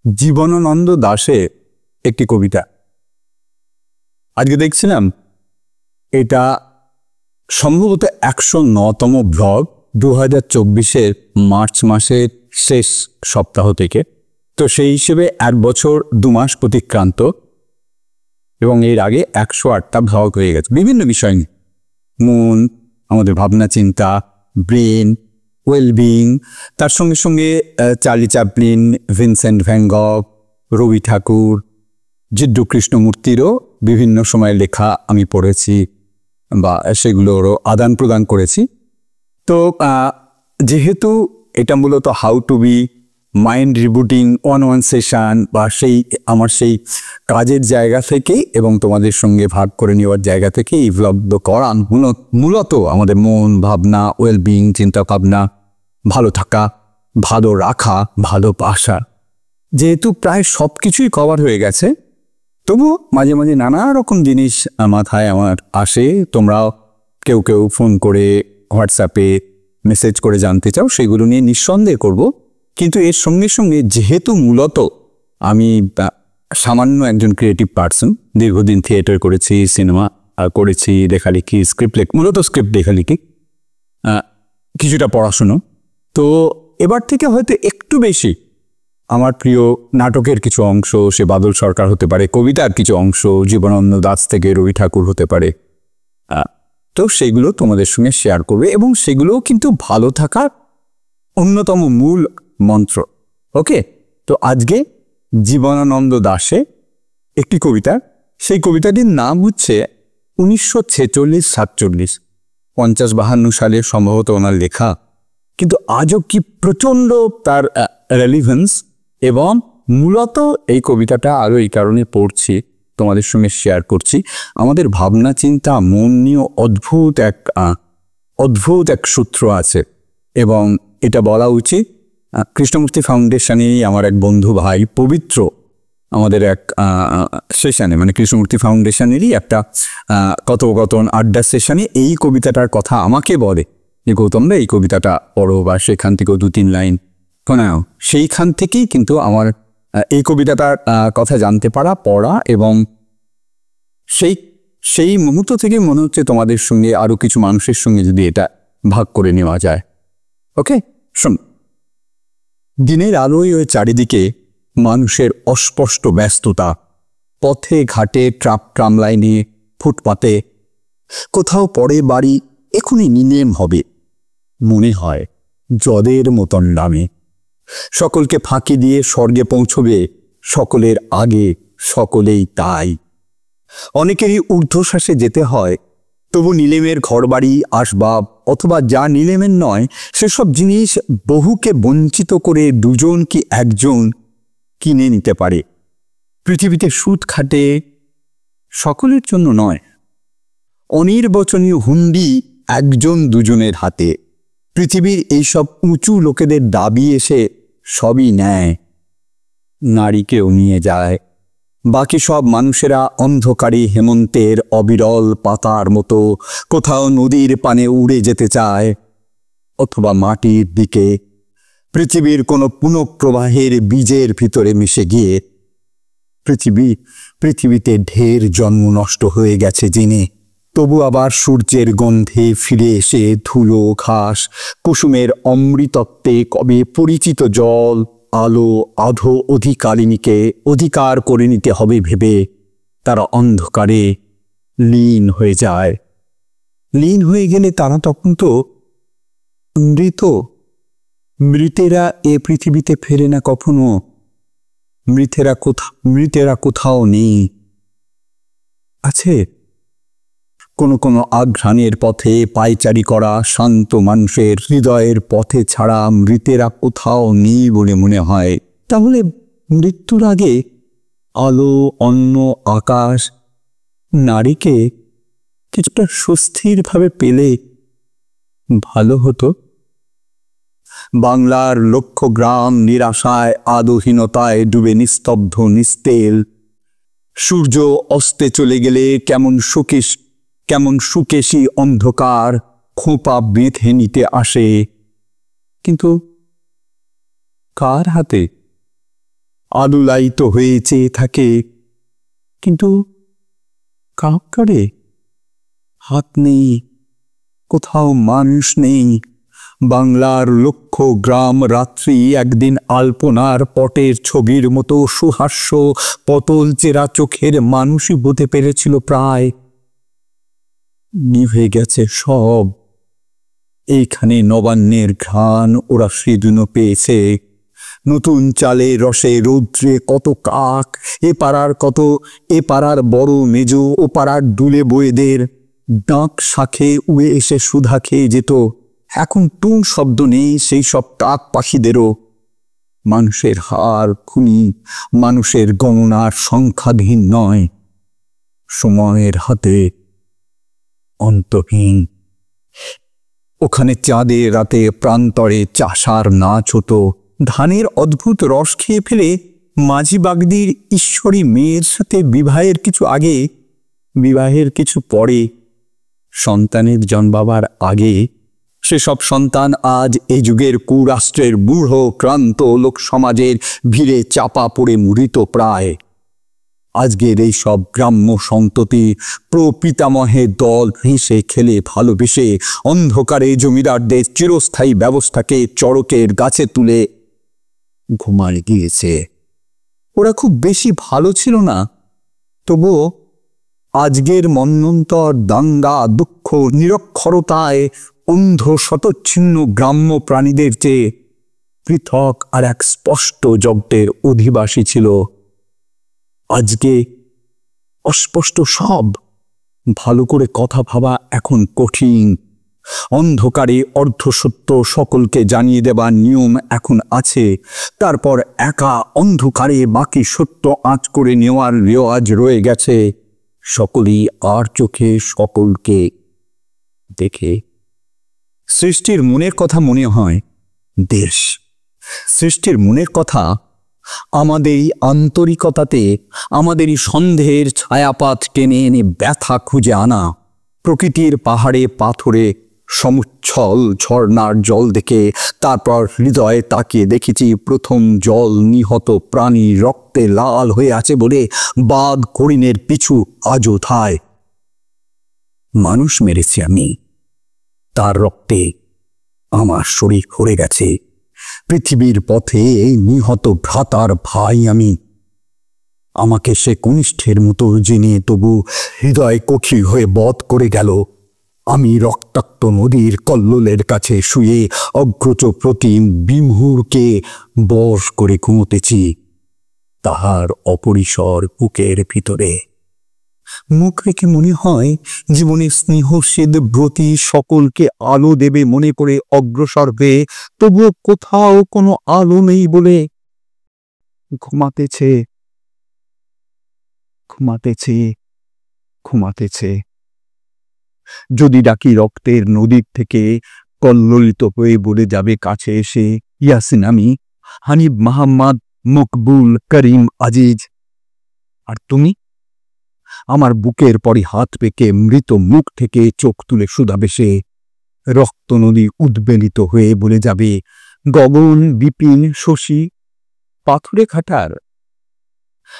জীবনানন্দ দাশের একটি কবিতা আজকে দেখছিলাম। এটা সম্ভবত 109তম ব্লগ 2024-এর মার্চ মাসের শেষ সপ্তাহ থেকে। তো সেই হিসেবে 1 বছর 2 মাস অতিক্রান্ত এবং এর আগে 108টা ব্লগ হয়ে গেছে বিভিন্ন বিষয় নিয়ে। মন, আমাদের ভাবনা চিন্তা, ব্রেন, ওয়েলবিং, তার সঙ্গে সঙ্গে Charlie Chaplin, Vincent van গগ, Rabi Thakur, জিড্ডু কৃষ্ণমূর্তিরও বিভিন্ন সময় লেখা আমি পড়েছি বা সেগুলোরও আদান প্রদান করেছি। তো যেহেতু এটা মূলত how to be mind rebooting one session বা আমার সেই কাজের জায়গা থেকেই এবং তোমাদের সঙ্গে ভাগ করে নেওয়ার জায়গা থেকে এই ব্লগগুলো করা মূলত আমাদের মন, ভাবনা, ওয়েলবিং, চিন্তা ভাবনা, ভালো থাকা, ভালো রাখা, ভালোবাসা। যেহেতু প্রায় সব কিছুই কভার হয়ে গেছে, তবু মাঝে মাঝে নানা রকম জিনিস মাথায় আমার আসে। তোমরাও কেউ কেউ ফোন করে, হোয়াটসঅ্যাপে মেসেজ করে জানতে চাও, সেগুলো নিয়ে নিঃসন্দেহ করব। কিন্তু এর সঙ্গে সঙ্গে যেহেতু মূলত আমি সামান্য একজন ক্রিয়েটিভ পার্সন, দীর্ঘদিন থিয়েটার করেছি, সিনেমা করেছি, লেখালেখি, মূলত স্ক্রিপ্ট লেখালেখি, কিছুটা পড়াশুনো, তো এবার থেকে হয়তো একটু বেশি আমার প্রিয় নাটকের কিছু অংশ, সে বাদল সরকার হতে পারে, কবিতার কিছু অংশ জীবনানন্দ দাশ থেকে রবি ঠাকুর হতে পারে, তো সেগুলো তোমাদের সঙ্গে শেয়ার করবে এবং সেগুলোও কিন্তু ভালো থাকার অন্যতম মূল মন্ত্র। ওকে, তো আজকে জীবনানন্দ দাশে একটি কবিতা, সেই কবিতাটির নাম হচ্ছে 1946-47, 50-52 সালে সম্ভবত ওনার লেখা, কিন্তু আজও কি প্রচণ্ড তার রেলিভেন্স। এবং মূলত এই কবিতাটা আরও এই কারণে পড়ছি, তোমাদের সঙ্গে শেয়ার করছি। আমাদের ভাবনা চিন্তা, মন নিয়ে অদ্ভুত এক সূত্র আছে এবং এটা বলা উচিত। কৃষ্ণমূর্তি ফাউন্ডেশনেরই আমার এক বন্ধু ভাই পবিত্র আমাদের এক সেশনে, মানে কৃষ্ণমূর্তি ফাউন্ডেশনেরই একটা কথোপকথন আড্ডা সেশনে এই কবিতাটার কথা আমাকে বলে যে গৌতমদা এই কবিতাটা পড়ো বা সেখান থেকেও 2-3 লাইন শোনাও। সেইখান থেকেই কিন্তু আমার এই কবিতাটার কথা জানতে পড়া এবং সেই মুহূর্ত থেকে মনে হচ্ছে তোমাদের সঙ্গে আরও কিছু মানুষের সঙ্গে যদি এটা ভাগ করে নেওয়া যায়। ওকে, শোন। দিনের আলোয় ওই চারিদিকে মানুষের অস্পষ্ট ব্যস্ততা, পথে ঘাটে, ট্রাম লাইনে, ফুটপাতে, কোথাও পরে বাড়ি এখনই নিলেম হবে, মনে হয় জদের মতন নামে। সকলকে ফাঁকি দিয়ে স্বর্গে পৌঁছবে সকলের আগে, সকলেই তাই। অনেকেরই ঊর্ধ্বশ্বাসে যেতে হয়, তবু নিলেমের ঘরবাড়ি, আসবাব অথবা যা নিলেমের নয় সেসব জিনিস বহুকে বঞ্চিত করে 2জন কি 1জন কিনে নিতে পারে। পৃথিবীতে সুদ খাটে সকলের জন্য নয়, অনির্বচনীয় হুন্ডি 1-2জনের হাতে। পৃথিবীর এইসব উঁচু লোকেদের দাবি এসে সবই নেয়, নারীকেও নিয়ে যায়। বাকি সব মানুষেরা অন্ধকারী হেমন্তের অবিরল পাতার মতো কোথাও নদীর পানে উড়ে যেতে চায় অথবা মাটির দিকে, পৃথিবীর কোনো পুনঃপ্রবাহের বীজের ভিতরে মিশে গিয়ে। পৃথিবীতে ঢের জন্ম নষ্ট হয়ে গেছে জেনে, তবু আবার সূর্যের গন্ধে ফিরে এসে ধুলো, ঘাস, কুসুমের অমৃতত্বে কবে পরিচিত জল, আলো, আধো অধিকারিণীকে অধিকার করে নিতে হবে ভেবে তারা অন্ধকারে লীন হয়ে যায়। লীন হয়ে গেলে তারা তখন তো মৃতেরা এ পৃথিবীতে ফেরে না কখনো। মৃতেরা কোথাও নেই, আছে কোনো আঘ্রাণের পথে পায়চারি করা শান্ত মানুষের হৃদয়ের পথে ছাড়া মৃতেরা কোথাও নেই বলে মনে হয়। তাহলে মৃত্যুর আগে আলো, অন্ন, আকাশ, নারীকে কিছুটা সুস্থিরভাবে পেলে ভালো হতো। বাংলার লক্ষ গ্রাম নিরাশায়, আলোহীনতায় ডুবে নিস্তব্ধ, নিস্তেল। সূর্য অস্তে চলে গেলে কেমন সুকেশী অন্ধকার খোঁপা বেঁধে নিতে আসে, কিন্তু কার হাতে? আলুলায়িত হয়ে চেয়ে থাকে, কিন্তু কাউকারে হাত নেই, কোথাও মানুষ নেই। বাংলার লক্ষ গ্রাম রাত্রি একদিন আলপনার পটের ছবির মতো সুহাস্য পটল চেরা চোখের মানুষই হতে পেরেছিল প্রায়। নিভে গেছে সব। এইখানে নবান্নের ঘ্রাণ ওরা সেদিন পেয়েছে। নতুন চালে রসে রৌদ্রে কত কাক, এ পাড়ার বড় মেজো ও পাড়ার দুলে বয়েদের ডাক শাখে উড়ে এসে সুধা খেয়ে যেত। এখন টুং শব্দ নেই সেই সব কাক পাখিদেরও। মানুষের হার খুনি, মানুষের গণনার সংখ্যাধীন নয়, সময়ের হাতে অন্তহীন। ওখানে চাঁদের রাতে প্রান্তরে চাষার নাচ হতো। ধানের অদ্ভুত রস খেয়ে ফেলে মাঝি বাগদির ঈশ্বরী মেয়ের সাথে বিবাহের কিছু আগে, বিবাহের কিছু পরে, সন্তানের জন্মাবার আগে, সেসব সন্তান আজ এই যুগের কুরাষ্ট্রের বুড়ো ক্রান্ত লোক সমাজের ভিড়ে চাপা পড়ে মৃত প্রায়। আজকের এই সব গ্রাম্য সন্ততি প্রপিতামহের দল হেসে খেলে ভালোবেসে অন্ধকারে জমিদারদের চিরস্থায়ী ব্যবস্থাকে চড়কের গাছে তুলে ঘুমায় গিয়েছে। ওরা খুব বেশি ভালো ছিল না, তবুও আজকের মন্বন্তর দাঙ্গা দুঃখ নিরক্ষরতায় অন্ধ শতচ্ছিন্ন গ্রাম্য প্রাণীদের চেয়ে পৃথক আর এক স্পষ্ট জগতের অধিবাসী ছিল। আজকে অস্পষ্ট সব, ভালো করে কথা ভাবা এখন কঠিন। অন্ধকারে অর্ধসত্য সকলকে জানিয়ে দেবার নিয়ম এখন আছে, তারপর একা অন্ধকারে বাকি সত্য আঁচ করে নেওয়ার রেওয়াজ রয়ে গেছে। সকলেই আর চোখে সকলকে দেখে। সৃষ্টির মনের কথা মনে হয় দেশ। সৃষ্টির মনের কথা আমাদেরই আন্তরিকতাতে, আমাদেরই সন্দেহের ছায়াপাত টেনে এনে ব্যথা খুঁজে আনা। প্রকৃতির পাহাড়ে পাথরে সমুচ্ছল ঝর্ণার জল দেখে তারপর হৃদয়ে তাকিয়ে দেখেছি প্রথম জল নিহত প্রাণী রক্তে লাল হয়ে আছে বলে বাঘ হরিণের পিছু আজও থায়। মানুষ মেরেছি আমি, তার রক্তে আমার শরীর ভরে গেছে। পৃথিবীর পথে এই নিহত ভ্রাতার ভাই আমি। আমাকে সে কনিষ্ঠের মতো জেনে তবু হৃদয় কঠি হয়ে বধ করে গেল। আমি রক্তাক্ত নদীর কল্লোলের কাছে শুয়ে অগ্রজ প্রতিম বিমুহূর্কে বশ করে ঘুমোতেছি তাহার অপরিসর বুকের ভিতরে। মুখ রেখে মনে হয় জীবনে স্নেহসেদ ব্রতী সকলকে আলো দেবে মনে করে অগ্রসর হয়ে তবুও কোথাও কোনো আলো নেই বলে ঘুমাতেছে ঘুমাতেছে ঘুমাতেছে। যদি ডাকি রক্তের নদীর থেকে কল্লোলিত হয়ে বলে যাবে কাছে এসে, ইয়াসিন আমি, হানিফ মাহমদ, মকবুল, করিম, আজিজ। আর তুমি আমার বুকের পরে হাত পেকে মৃত মুখ থেকে চোখ তুলে শুধাবে সে। রক্ত নদী উদ্বেলিত হয়ে বলে যাবে, গগন, বিপিন, শশী, পাথুরে খাটার,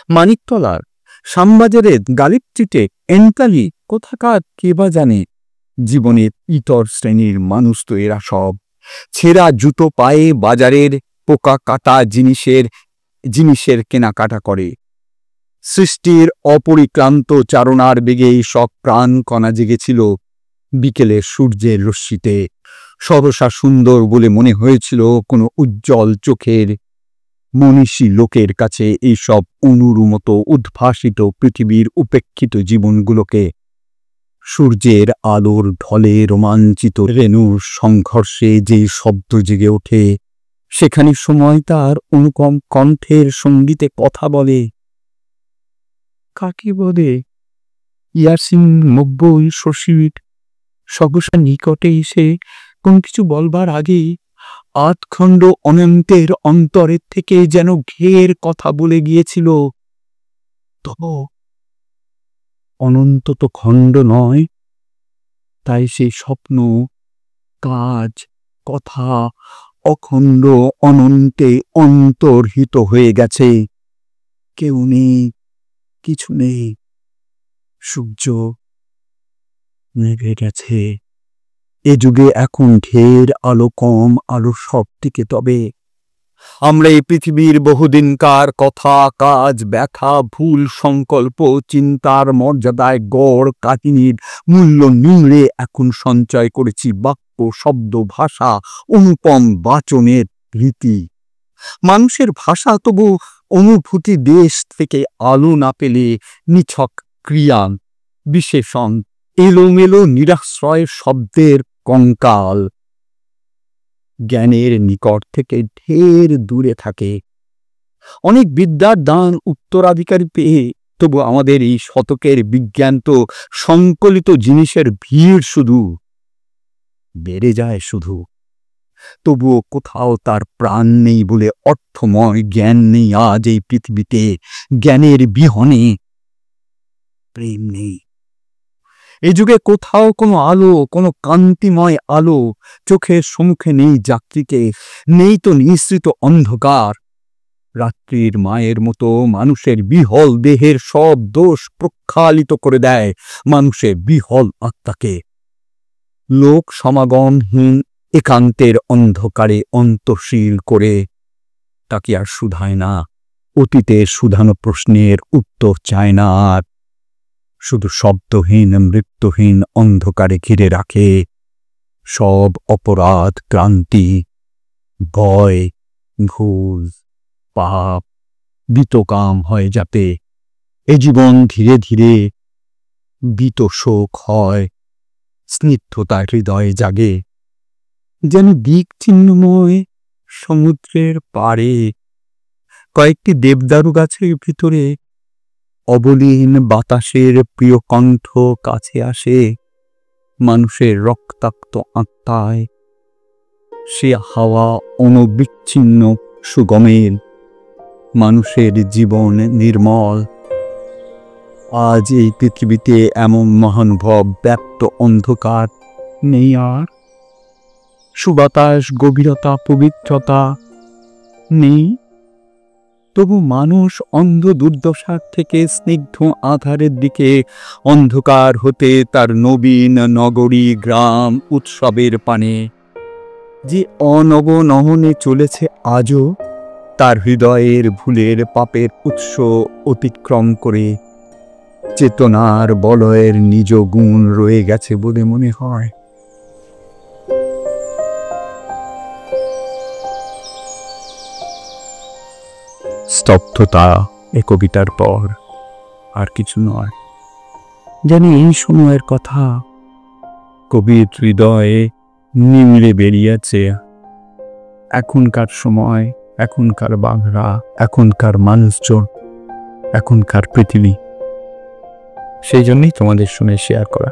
মানিকতলার, শ্যামবাজারের, গালিব স্ট্রিটে, এনতালি কোথাকার কে বা জানে। জীবনের ইতর শ্রেণীর মানুষ তো এরা সব। ছেঁড়া জুতো পায়ে বাজারের পোকা কাটা জিনিসের কেনাকাটা করে। সৃষ্টির অপরিক্রান্ত চারণার বেগে সব প্রাণ কণা জেগেছিল বিকেলের সূর্যের রশ্মিতে। সহসা সুন্দর বলে মনে হয়েছিল কোনো উজ্জ্বল চোখের মনীষী লোকের কাছে এইসব অনুর মতো উদ্ভাসিত পৃথিবীর উপেক্ষিত জীবনগুলোকে। সূর্যের আলোর ঢলে রোমাঞ্চিত রেণুর সংঘর্ষে যে শব্দ জেগে ওঠে, সেখানে সময় তার অনুপম কণ্ঠের সঙ্গীতে কথা বলে। কাকে বলে? ইয়াসিন, মকবুল, শশীর সহসা নিকটে এসে কোন কিছু বলবার আগেই আধখণ্ড অনন্তের অন্তরের থেকে যেন ঘের কথা বলে গিয়েছিল। তো অনন্ত তো খণ্ড নয়, তাই সেই স্বপ্ন, কাজ, কথা অখণ্ড অনন্তে অন্তর্হিত হয়ে গেছে। কেউ নেই, কিছু নেই, সূর্য নেভে গেছে। এ যুগে এখন ঢের আলো কম, আলো সব দিকে। তবে আমরা এই পৃথিবীর বহুদিনকার কথা, কাজ, ব্যাখ্যা, ভুল সংকল্প, চিন্তার মর্যাদায় গড় কাহিনীর মূল্য নিংড়ে এখন সঞ্চয় করেছি বাক্য, শব্দ, ভাষা, অনুপম বাচনের রীতি। মানুষের ভাষা তবু অনুভূতি দেশ থেকে আলো না পেলে নিছক ক্রিয়া, বিশেষণ, এলোমেলো নিরাশ্রয় শব্দের কঙ্কাল। জ্ঞানের নিকট থেকে ঢের দূরে থাকে। অনেক বিদ্যার দান উত্তরাধিকারী পেয়ে তবু আমাদের এই শতকের বিজ্ঞান তো সংকলিত জিনিসের ভিড় শুধু বেড়ে যায় শুধু। তবুও কোথাও তার প্রাণ নেই বলে অর্থময় জ্ঞান নেই আজ এই পৃথিবীতে। জ্ঞানের বিহনে প্রেম নেই। এ যুগে কোথাও কোনো আলো, কোনো কান্তিময় আলো চোখের সম্মুখে নেই যাত্রীকে, নেই তো নিঃসৃত অন্ধকার। রাত্রির মায়ের মতো মানুষের বিহল দেহের সব দোষ প্রক্ষালিত করে দেয় মানুষের বিহল আত্মাকে। লোক সমাগমহীন একান্তের অন্ধকারে অন্তশীল করে তাকে আর শুধায় না, অতীতের শুধানো প্রশ্নের উত্তর চায় না আর। শুধু শব্দহীন মৃত্যুহীন অন্ধকারে ঘিরে রাখে সব অপরাধ, ক্রান্তি, ভয়, ভুল, পাপ, বিতকাম হয় যাতে। এ জীবন ধীরে ধীরে বিতশোক হয়, স্নিগ্ধতার হৃদয়ে জাগে। যেন দিক চিহ্নময় সমুদ্রের পাড়ে কয়েকটি দেবদারু গাছের ভিতরে অবলীন বাতাসের প্রিয় কণ্ঠ কাছে আসে মানুষের রক্তাক্ত আত্মায়। সে হাওয়া অনবিচ্ছিন্ন সুগমের, মানুষের জীবন নির্মল। আজ এই পৃথিবীতে এমন মহানুভব ব্যাপ্ত অন্ধকার নেই আর। সুবাতাস, গভীরতা, পবিত্রতা নেই। তবু মানুষ অন্ধ দুর্দশার থেকে স্নিগ্ধ আধারের দিকে, অন্ধকার হতে তার নবীন নগরী গ্রাম উৎসবের পানে যে অনবনহনে চলেছে আজও, তার হৃদয়ের ভুলের পাপের উৎস অতিক্রম করে চেতনার বলয়ের নিজ গুণ রয়ে গেছে বলে মনে হয়। স্তব্ধতা এ কবিতার পর আর কিছু নয়। জানি এই সময়ের কথা কবির হৃদয়ে নিংড়ে বেরিয়েছে। এখনকার সময়, এখনকার বাংলা, এখনকার মানুষজন, এখনকার পৃথিবী। সেই জন্যই তোমাদের সঙ্গে শেয়ার করা।